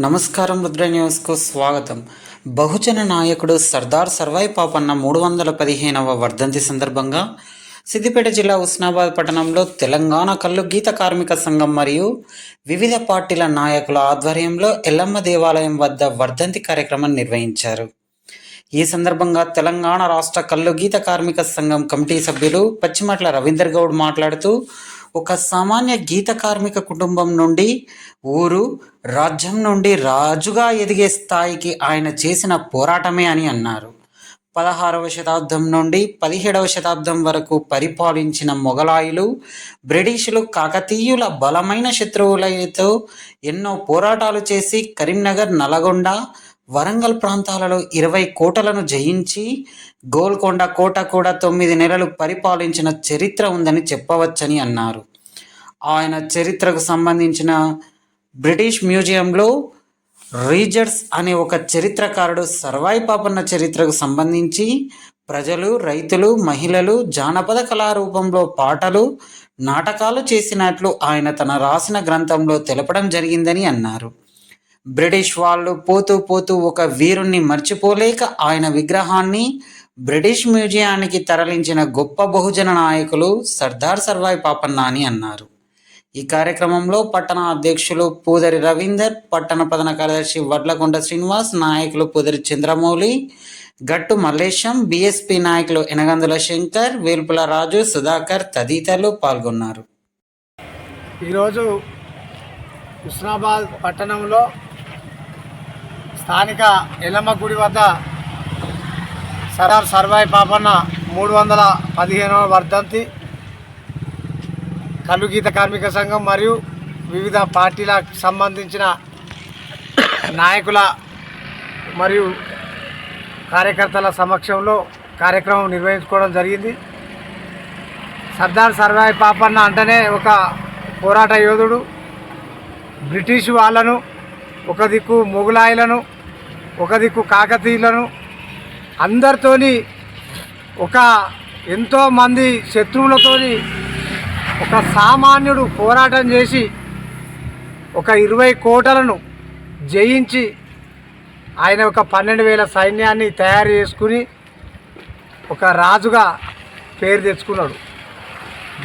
నమస్కారం రుద్ర న్యూస్కు స్వాగతం. బహుజన నాయకుడు సర్దార్ సర్వాయి పాపన్న 315వ వర్ధంతి సందర్భంగా సిద్దిపేట జిల్లా హుస్నాబాద్ పట్టణంలో తెలంగాణ కల్లు గీత కార్మిక సంఘం మరియు వివిధ పార్టీల నాయకుల ఆధ్వర్యంలో ఎల్లమ్మ దేవాలయం వద్ద వర్ధంతి కార్యక్రమం నిర్వహించారు. ఈ సందర్భంగా తెలంగాణ రాష్ట్ర కల్లు గీత కార్మిక సంఘం కమిటీ సభ్యులు పచ్చిమట్ల రవీందర్ గౌడ్ మాట్లాడుతూ, ఒక సామాన్య గీత కార్మిక కుటుంబం నుండి ఊరు రాజ్యం నుండి రాజుగా ఎదిగే స్థాయికి ఆయన చేసిన పోరాటమే అని అన్నారు. 16వ శతాబ్దం నుండి 17వ శతాబ్దం వరకు పరిపాలించిన మొఘలాయులు, బ్రిటిషులు కాకతీయుల బలమైన శత్రువులతో ఎన్నో పోరాటాలు చేసి కరీంనగర్, నల్గొండ, వరంగల్ ప్రాంతాలలో 20 కోటలను జయించి గోల్కొండ కోట కూడా 9 నెలలు పరిపాలించిన చరిత్ర ఉందని చెప్పవచ్చని అన్నారు. ఆయన చరిత్రకు సంబంధించిన బ్రిటిష్ మ్యూజియంలో రీజర్స్ అనే ఒక చరిత్రకారుడు సర్వాయి పాపన్న చరిత్రకు సంబంధించి ప్రజలు, రైతులు, మహిళలు జానపద కళారూపంలో పాటలు, నాటకాలు చేసినట్లు ఆయన తన రాసిన గ్రంథంలో తెలపడం జరిగిందని అన్నారు. బ్రిటిష్ వాళ్ళు పోతూ పోతూ ఒక వీరుణ్ణి మర్చిపోలేక ఆయన విగ్రహాన్ని బ్రిటిష్ మ్యూజియానికి తరలించిన గొప్ప బహుజన నాయకులు సర్దార్ సర్వాయి పాపన్న అని అన్నారు. ఈ కార్యక్రమంలో పట్టణ అధ్యక్షులు పూదరి రవీందర్, పట్టణ ప్రధాన కార్యదర్శి వడ్లకొండ శ్రీనివాస్, నాయకులు పూదరి చంద్రమౌళి, గట్టు మల్లేశం, బీఎస్పీ నాయకులు ఎనగందుల శంకర్, వేల్పుల రాజు, సుధాకర్ తదితరులు పాల్గొన్నారు. ఈరోజు హుస్నాబాద్ పట్టణంలో స్థానిక ఎల్లమ్మ గుడి వద్ద సర్దార్ సర్వాయి పాపన్న 315వ వర్ధంతి కల్లు గీత కార్మిక సంఘం మరియు వివిధ పార్టీలకు సంబంధించిన నాయకుల మరియు కార్యకర్తల సమక్షంలో కార్యక్రమం నిర్వహించుకోవడం జరిగింది. సర్దార్ సర్వాయి పాపన్న అంటేనే ఒక పోరాట యోధుడు. బ్రిటిష్ వాళ్ళను, ఒక దిక్కు మొఘలాయులను, ఒక దిక్కు కాకతీయులను అందరితోని ఒక ఎంతోమంది శత్రువులతోని ఒక సామాన్యుడు పోరాటం చేసి ఒక 20 కోటలను జయించి ఆయన ఒక 12,000 సైన్యాన్ని తయారు చేసుకుని ఒక రాజుగా పేరు తెచ్చుకున్నాడు.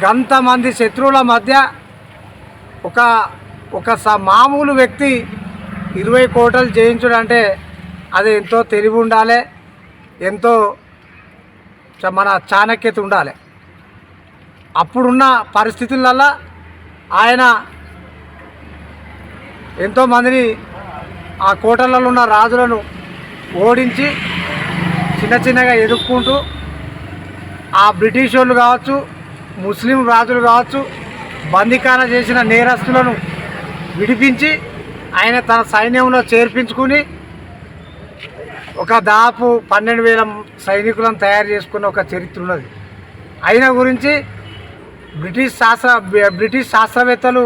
గంతమంది శత్రువుల మధ్య ఒక మామూలు వ్యక్తి 20 కోటలు జయించడం అంటే అది ఎంతో తెలివి ఉండాలి, ఎంతో మన చాణక్యత ఉండాలి. అప్పుడున్న పరిస్థితులలో ఆయన ఎంతోమందిని ఆ కోటలలో ఉన్న రాజులను ఓడించి చిన్న చిన్నగా ఎదుర్కొంటూ ఆ బ్రిటిష్ వాళ్ళు కావచ్చు, ముస్లిం రాజులు కావచ్చు, బందీఖాన చేసిన నేరస్తులను విడిపించి ఆయన తన సైన్యంలో చేర్పించుకుని ఒక దాదాపు 12,000 సైనికులను తయారు చేసుకున్న ఒక చరిత్ర ఉన్నది. ఆయన గురించి బ్రిటిష్ శాస్త్రవేత్తలు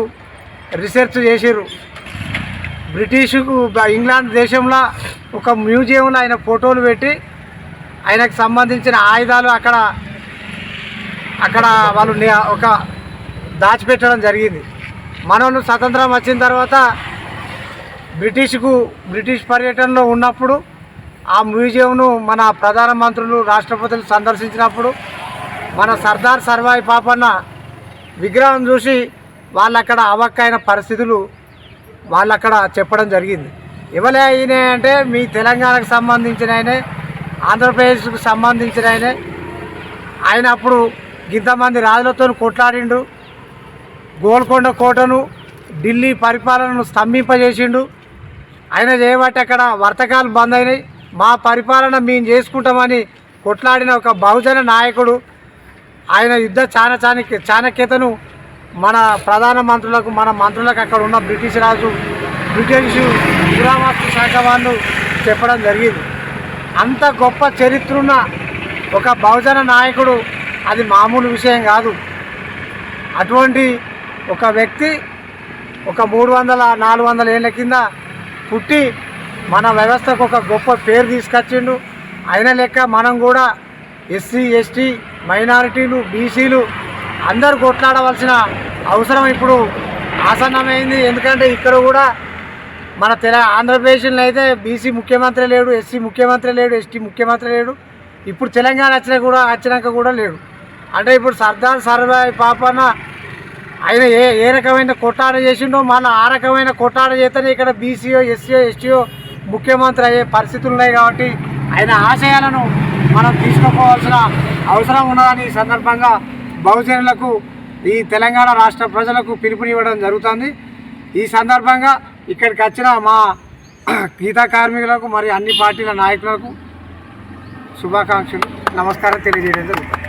రీసెర్చ్ చేసారు. ఇంగ్లాండ్ దేశంలో ఒక మ్యూజియంలో ఆయన ఫోటోలు పెట్టి ఆయనకు సంబంధించిన ఆయుధాలు అక్కడ వాళ్ళు ఒక దాచిపెట్టడం జరిగింది. మనోళ్ళు స్వతంత్రం వచ్చిన తర్వాత బ్రిటిష్ పర్యటనలో ఉన్నప్పుడు ఆ మ్యూజియంను మన ప్రధానమంత్రులు, రాష్ట్రపతులు సందర్శించినప్పుడు మన సర్దార్ సర్వాయి పాపన్న విగ్రహం చూసి వాళ్ళక్కడ అవక్కైన పరిస్థితులు వాళ్ళక్కడ చెప్పడం జరిగింది. ఎవరే అయినా అంటే మీ తెలంగాణకు సంబంధించిన ఆయనే, ఆంధ్రప్రదేశ్కు సంబంధించిన ఆయన అప్పుడు ఇంతమంది రాజులతో కొట్లాడిండు, గోల్కొండ కోటను, ఢిల్లీ పరిపాలనను స్తంభింపజేసిండు. ఆయన చేయబట్టి అక్కడ వర్తకాలు బంద్ అయినాయి. మా పరిపాలన మేము చేసుకుంటామని కొట్లాడిన ఒక బహుజన నాయకుడు. ఆయన యుద్ధ చాణక్యతను మన ప్రధానమంత్రులకు, మన మంత్రులకు, అక్కడ ఉన్న బ్రిటిష్ పురావస్తు శాఖ వాళ్ళు చెప్పడం జరిగింది. అంత గొప్ప చరిత్ర ఉన్న ఒక బహుజన నాయకుడు అది మామూలు విషయం కాదు. అటువంటి ఒక వ్యక్తి ఒక 300-400 ఏళ్ళ కింద పుట్టి మన వ్యవస్థకు ఒక గొప్ప పేరు తీసుకొచ్చిండు. ఆయన లెక్క మనం కూడా ఎస్సీ, ఎస్టీ, మైనారిటీలు, బీసీలు అందరూ కొట్లాడవలసిన అవసరం ఇప్పుడు ఆసన్నమైంది. ఎందుకంటే ఇక్కడ కూడా మన ఆంధ్రప్రదేశ్లో అయితే బీసీ ముఖ్యమంత్రి లేడు, ఎస్సీ ముఖ్యమంత్రి లేడు, ఎస్టీ ముఖ్యమంత్రి లేడు. ఇప్పుడు తెలంగాణ వచ్చినాక కూడా లేడు. అంటే ఇప్పుడు సర్దార్ సర్వాయి పాపన్న ఆయన ఏ రకమైన కొట్టాడ చేసిండో మళ్ళీ ఆ రకమైన కొట్టాడ చేస్తేనే ఇక్కడ బీసీఓ ఎస్సీఓ ఎస్టీఓ ముఖ్యమంత్రి అయ్యే పరిస్థితులు ఉన్నాయి. కాబట్టి ఆయన ఆశయాలను మనం తీసుకోవాల్సిన అవసరం ఉన్నదని ఈ సందర్భంగా బహుజనులకు ఈ తెలంగాణ రాష్ట్ర ప్రజలకు పిలుపునివ్వడం జరుగుతుంది. ఈ సందర్భంగా ఇక్కడికి వచ్చిన మా గీతా కార్మికులకు మరి అన్ని పార్టీల నాయకులకు శుభాకాంక్షలు, నమస్కారం తెలియజేయడం జరుగుతుంది.